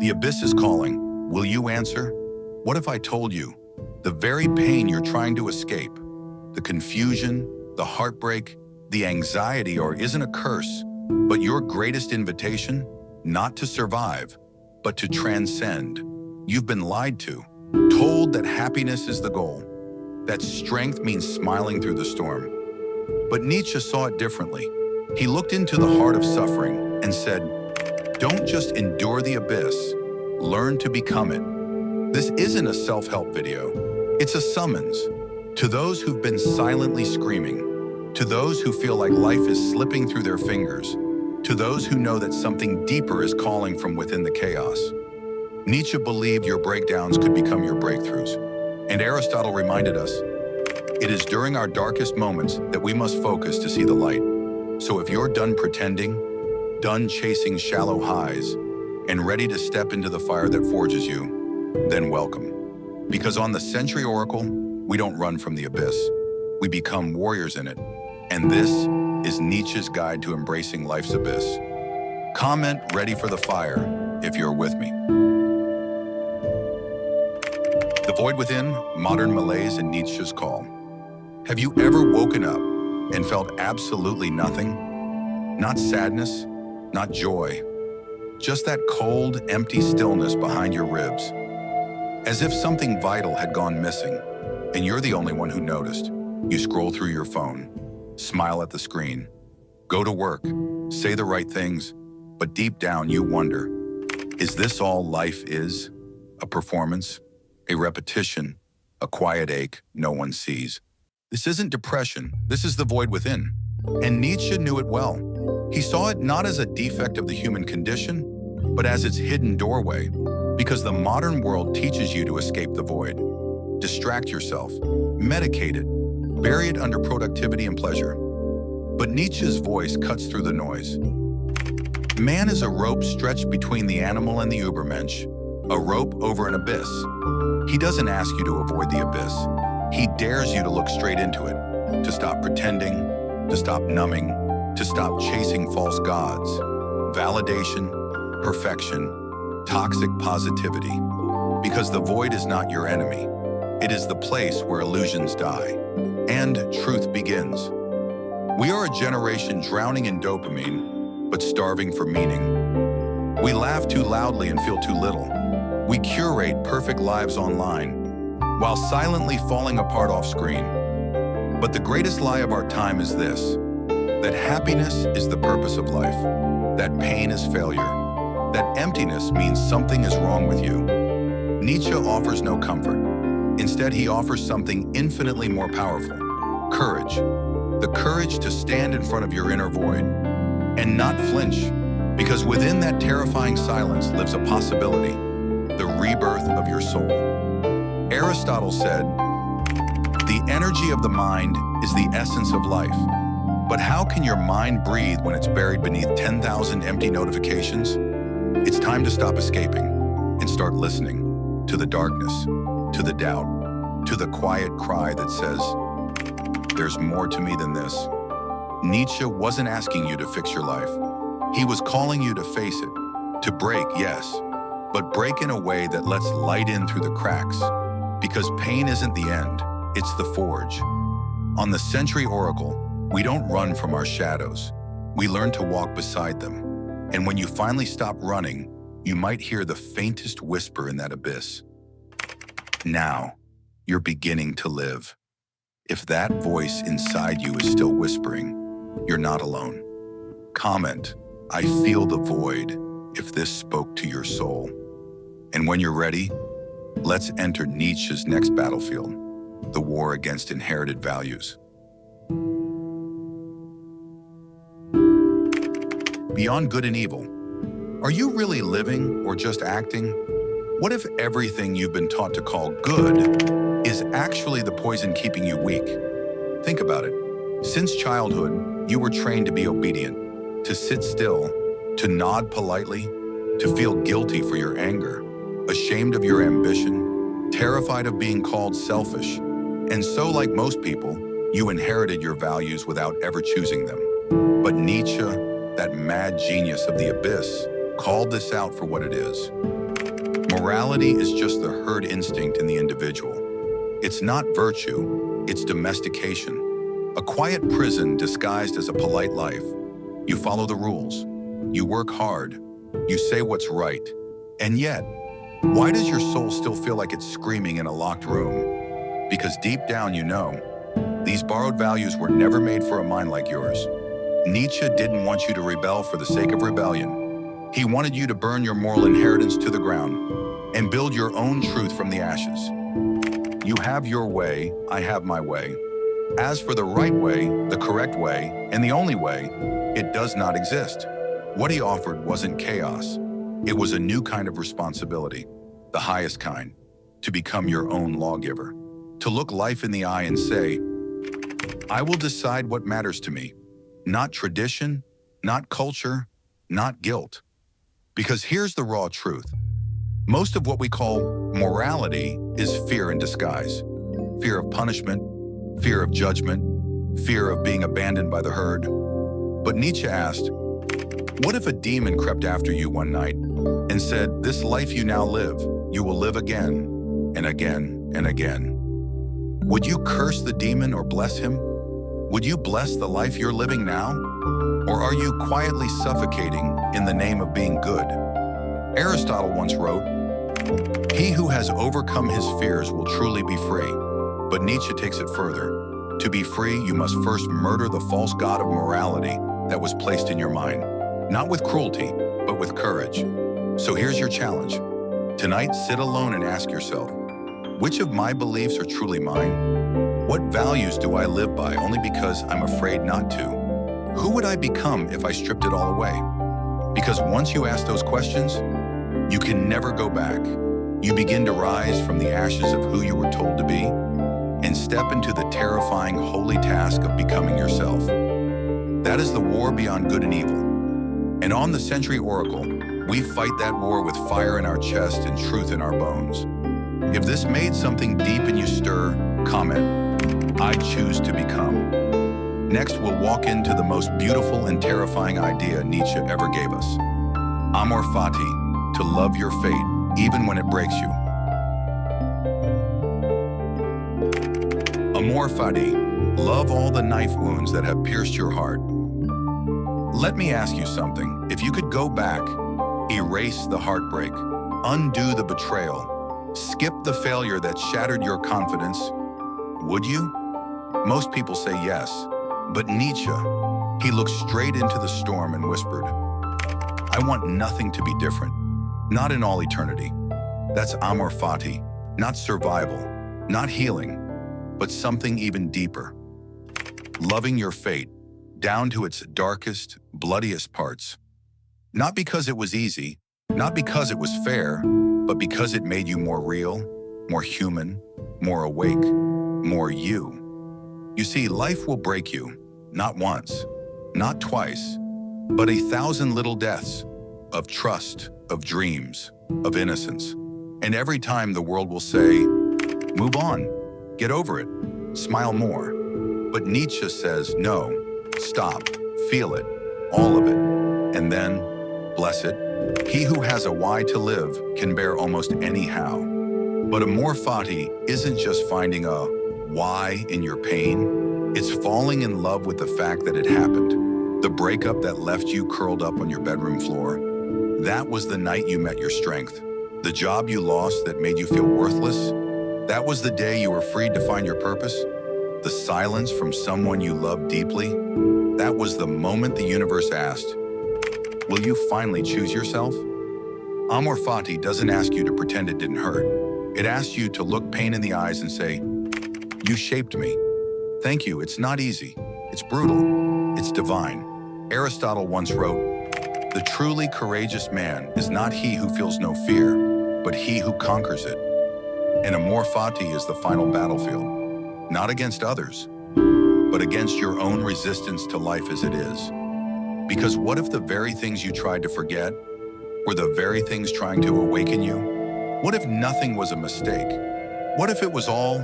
The abyss is calling. Will you answer? What if I told you the very pain you're trying to escape, the confusion, the heartbreak, the anxiety, or isn't a curse, but your greatest invitation? Not to survive, but to transcend. You've been lied to, told that happiness is the goal, that strength means smiling through the storm. But Nietzsche saw it differently. He looked into the heart of suffering and said, don't just endure the abyss, learn to become it. This isn't a self-help video. It's a summons to those who've been silently screaming, to those who feel like life is slipping through their fingers, to those who know that something deeper is calling from within the chaos. Nietzsche believed your breakdowns could become your breakthroughs. And Aristotle reminded us, it is during our darkest moments that we must focus to see the light. So if you're done pretending, done chasing shallow highs, and ready to step into the fire that forges you, then welcome. Because on the Century Oracle, we don't run from the abyss. We become warriors in it. And this is Nietzsche's guide to embracing life's abyss. Comment ready for the fire if you're with me. The void within, modern malaise, and Nietzsche's call. Have you ever woken up and felt absolutely nothing? Not sadness, not joy, just that cold, empty stillness behind your ribs. As if something vital had gone missing, and you're the only one who noticed. You scroll through your phone, smile at the screen, go to work, say the right things, but deep down you wonder, is this all life is? A performance? A repetition? A quiet ache no one sees? This isn't depression, this is the void within. And Nietzsche knew it well. He saw it not as a defect of the human condition, but as its hidden doorway, because the modern world teaches you to escape the void. Distract yourself, medicate it, bury it under productivity and pleasure. But Nietzsche's voice cuts through the noise. Man is a rope stretched between the animal and the Übermensch, a rope over an abyss. He doesn't ask you to avoid the abyss. He dares you to look straight into it, to stop pretending, to stop numbing, to stop chasing false gods, validation, perfection, toxic positivity. Because the void is not your enemy. It is the place where illusions die and truth begins. We are a generation drowning in dopamine, but starving for meaning. We laugh too loudly and feel too little. We curate perfect lives online, while silently falling apart off screen. But the greatest lie of our time is this, that happiness is the purpose of life, that pain is failure, that emptiness means something is wrong with you. Nietzsche offers no comfort. Instead, he offers something infinitely more powerful, courage. The courage to stand in front of your inner void and not flinch, because within that terrifying silence lives a possibility, the rebirth of your soul. Aristotle said, the energy of the mind is the essence of life. But how can your mind breathe when it's buried beneath 10,000 empty notifications? It's time to stop escaping and start listening to the darkness, to the doubt, to the quiet cry that says, there's more to me than this. Nietzsche wasn't asking you to fix your life. He was calling you to face it, to break, yes, but break in a way that lets light in through the cracks. Because pain isn't the end, it's the forge. On the Century Oracle, we don't run from our shadows. We learn to walk beside them. And when you finally stop running, you might hear the faintest whisper in that abyss. Now, you're beginning to live. If that voice inside you is still whispering, you're not alone. Comment, I feel the void, if this spoke to your soul. And when you're ready, let's enter Nietzsche's next battlefield, the war against inherited values. Beyond good and evil, are you really living or just acting? What if everything you've been taught to call good is actually the poison keeping you weak? Think about it. Since childhood, you were trained to be obedient, to sit still, to nod politely, to feel guilty for your anger, ashamed of your ambition, terrified of being called selfish. And so, like most people, you inherited your values without ever choosing them. But Nietzsche, that mad genius of the abyss, called this out for what it is. Morality is just the herd instinct in the individual. It's not virtue, it's domestication. A quiet prison disguised as a polite life. You follow the rules. You work hard. You say what's right. And yet, why does your soul still feel like it's screaming in a locked room? Because deep down you know, these borrowed values were never made for a mind like yours. Nietzsche didn't want you to rebel for the sake of rebellion. He wanted you to burn your moral inheritance to the ground and build your own truth from the ashes. You have your way, I have my way. As for the right way, the correct way, and the only way, it does not exist. What he offered wasn't chaos. It was a new kind of responsibility, the highest kind, to become your own lawgiver, to look life in the eye and say, I will decide what matters to me, not tradition, not culture, not guilt. Because here's the raw truth. Most of what we call morality is fear in disguise. Fear of punishment, fear of judgment, fear of being abandoned by the herd. But Nietzsche asked, what if a demon crept after you one night and said, this life you now live, you will live again and again and again? Would you curse the demon or bless him? Would you bless the life you're living now? Or are you quietly suffocating in the name of being good? Aristotle once wrote, he who has overcome his fears will truly be free. But Nietzsche takes it further. To be free, you must first murder the false god of morality that was placed in your mind. Not with cruelty, but with courage. So here's your challenge. Tonight, sit alone and ask yourself, which of my beliefs are truly mine? What values do I live by only because I'm afraid not to? Who would I become if I stripped it all away? Because once you ask those questions, you can never go back. You begin to rise from the ashes of who you were told to be and step into the terrifying, holy task of becoming yourself. That is the war beyond good and evil. And on the Century Oracle, we fight that war with fire in our chest and truth in our bones. If this made something deep in you stir, comment, I choose to become. Next, we'll walk into the most beautiful and terrifying idea Nietzsche ever gave us. Amor Fati, to love your fate, even when it breaks you. Amor Fati, love all the knife wounds that have pierced your heart. Let me ask you something. If you could go back, erase the heartbreak, undo the betrayal, skip the failure that shattered your confidence, would you? Most people say yes, but Nietzsche, he looked straight into the storm and whispered, I want nothing to be different, not in all eternity. That's Amor Fati, not survival, not healing, but something even deeper. Loving your fate, down to its darkest, bloodiest parts. Not because it was easy, not because it was fair, but because it made you more real, more human, more awake, more you. You see, life will break you, not once, not twice, but 1,000 little deaths of trust, of dreams, of innocence. And every time the world will say, move on, get over it, smile more. But Nietzsche says, no, stop, feel it, all of it, and then, bless it, he who has a why to live can bear almost any how. But Amor Fati isn't just finding a why in your pain, it's falling in love with the fact that it happened. The breakup that left you curled up on your bedroom floor, that was the night you met your strength. The job you lost that made you feel worthless, that was the day you were freed to find your purpose. The silence from someone you loved deeply, that was the moment the universe asked, will you finally choose yourself? Amor Fati doesn't ask you to pretend it didn't hurt. It asks you to look pain in the eyes and say, you shaped me. Thank you, it's not easy. It's brutal. It's divine. Aristotle once wrote, the truly courageous man is not he who feels no fear, but he who conquers it. And Amor Fati is the final battlefield. Not against others, but against your own resistance to life as it is. Because what if the very things you tried to forget were the very things trying to awaken you? What if nothing was a mistake? What if it was all,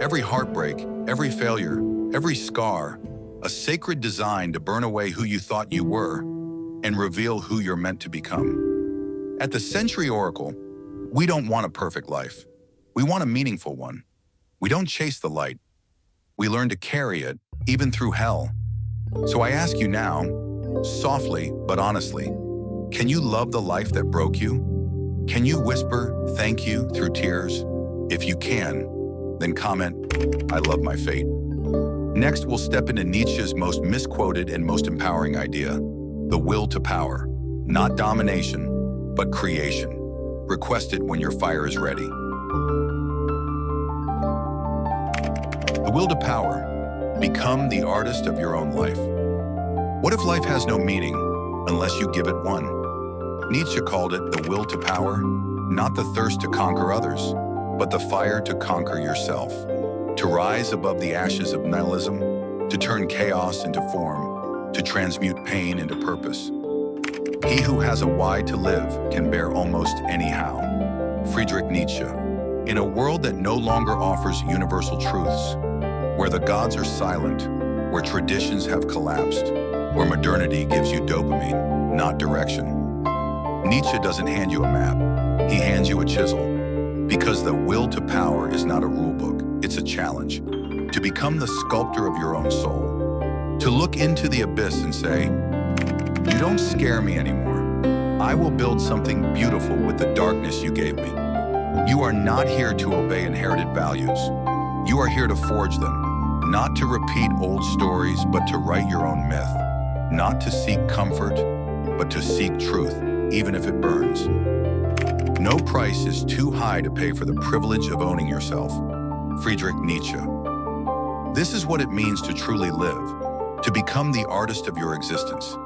every heartbreak, every failure, every scar, a sacred design to burn away who you thought you were and reveal who you're meant to become? At the Century Oracle, We don't want a perfect life. We want a meaningful one. We don't chase the light. We learn to carry it, even through hell. So I ask you now, softly but honestly, can you love the life that broke you? Can you whisper thank you through tears? If you can, then comment, I love my fate. Next, we'll step into Nietzsche's most misquoted and most empowering idea, the will to power. Not domination, but creation. Request it when your fire is ready. The will to power. Become the artist of your own life. What if life has no meaning unless you give it one? Nietzsche called it the will to power, not the thirst to conquer others, but the fire to conquer yourself. To rise above the ashes of nihilism, to turn chaos into form, to transmute pain into purpose. He who has a why to live can bear almost anyhow. Friedrich Nietzsche. In a world that no longer offers universal truths, where the gods are silent, where traditions have collapsed, where modernity gives you dopamine, not direction. Nietzsche doesn't hand you a map, he hands you a chisel. Because the will to power is not a rule book, it's a challenge. To become the sculptor of your own soul. To look into the abyss and say, you don't scare me anymore. I will build something beautiful with the darkness you gave me. You are not here to obey inherited values. You are here to forge them. Not to repeat old stories, but to write your own myth. Not to seek comfort, but to seek truth, even if it burns. No price is too high to pay for the privilege of owning yourself. Friedrich Nietzsche. This is what it means to truly live, to become the artist of your existence,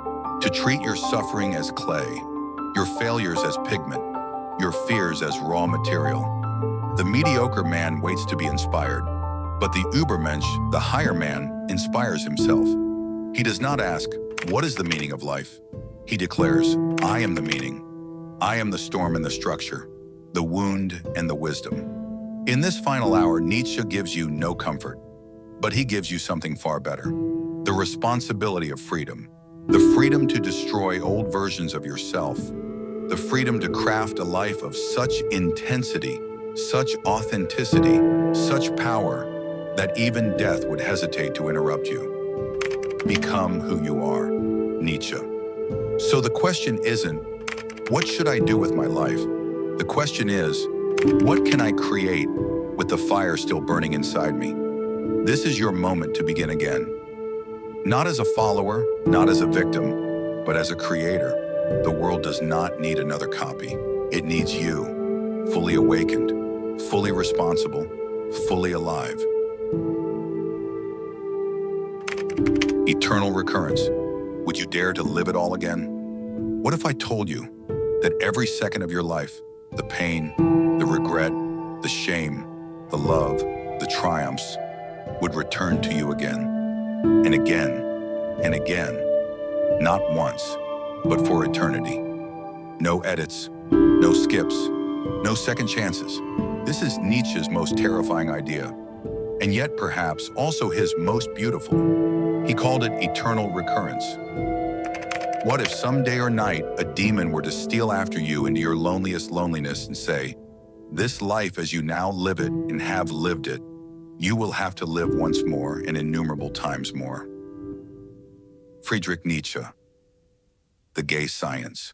to treat your suffering as clay, your failures as pigment, your fears as raw material. The mediocre man waits to be inspired, but the Übermensch, the higher man, inspires himself. He does not ask, what is the meaning of life? He declares, I am the meaning. I am the storm and the structure, the wound and the wisdom. In this final hour, Nietzsche gives you no comfort, but he gives you something far better. The responsibility of freedom. The freedom to destroy old versions of yourself. The freedom to craft a life of such intensity, such authenticity, such power, that even death would hesitate to interrupt you. Become who you are. Nietzsche. So the question isn't, what should I do with my life? The question is, what can I create with the fire still burning inside me? This is your moment to begin again. Not as a follower, not as a victim, but as a creator. The world does not need another copy. It needs you, fully awakened, fully responsible, fully alive. Eternal recurrence. Would you dare to live it all again? What if I told you that every second of your life, the pain, the regret, the shame, the love, the triumphs, would return to you again, and again, and again, not once, but for eternity. No edits, no skips, no second chances. This is Nietzsche's most terrifying idea, and yet perhaps also his most beautiful. He called it eternal recurrence. What if someday or night a demon were to steal after you into your loneliest loneliness and say, this life as you now live it and have lived it, you will have to live once more and innumerable times more. Friedrich Nietzsche, the gay science.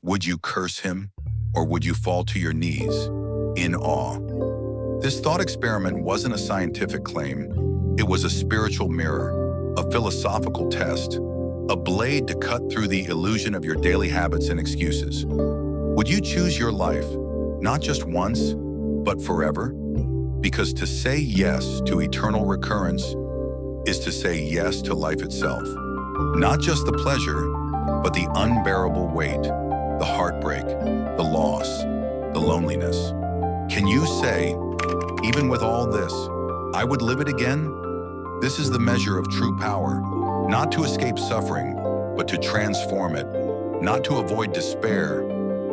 Would you curse him, or would you fall to your knees in awe? This thought experiment wasn't a scientific claim. It was a spiritual mirror, a philosophical test, a blade to cut through the illusion of your daily habits and excuses. Would you choose your life, not just once, but forever? Because to say yes to eternal recurrence is to say yes to life itself. Not just the pleasure, but the unbearable weight, the heartbreak, the loss, the loneliness. Can you say, even with all this, I would live it again? This is the measure of true power. Not to escape suffering, but to transform it. Not to avoid despair,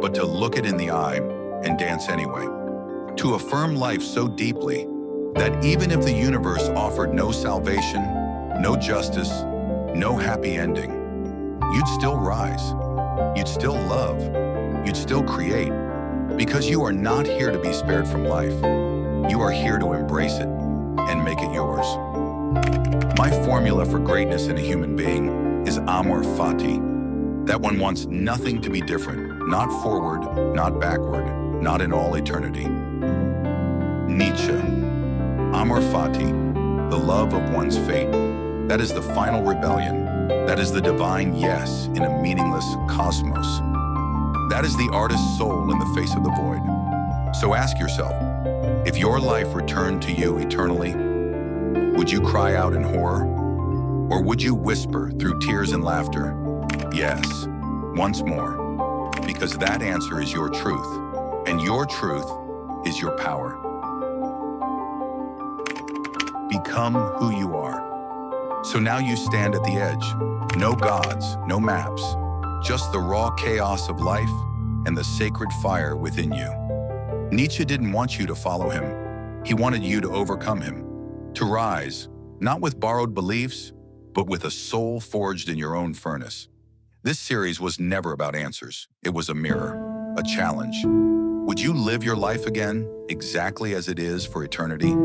but to look it in the eye and dance anyway. To affirm life so deeply that even if the universe offered no salvation, no justice, no happy ending, you'd still rise. You'd still love. You'd still create. Because you are not here to be spared from life. You are here to embrace it and make it yours. My formula for greatness in a human being is Amor, Fati. That one wants nothing to be different, not forward, not backward, not in all eternity. Nietzsche. Amor Fati, the love of one's fate. That is the final rebellion. That is the divine yes in a meaningless cosmos. That is the artist's soul in the face of the void. So ask yourself, if your life returned to you eternally, would you cry out in horror? Or would you whisper through tears and laughter, yes, once more? Because that answer is your truth, and your truth is your power. Become who you are. So now you stand at the edge. No gods, no maps, just the raw chaos of life and the sacred fire within you. Nietzsche didn't want you to follow him. He wanted you to overcome him, to rise, not with borrowed beliefs, but with a soul forged in your own furnace. This series was never about answers. It was a mirror, a challenge. Would you live your life again, exactly as it is for eternity?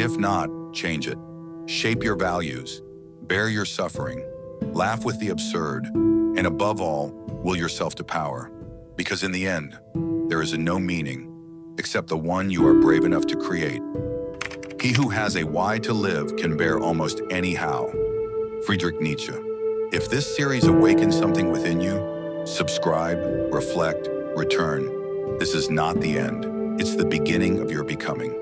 If not, change it. Shape your values. Bear your suffering. Laugh with the absurd. And above all, will yourself to power. Because in the end, there is no meaning except the one you are brave enough to create. He who has a why to live can bear almost any how. Friedrich Nietzsche. If this series awakens something within you, subscribe, reflect, return. This is not the end. It's the beginning of your becoming.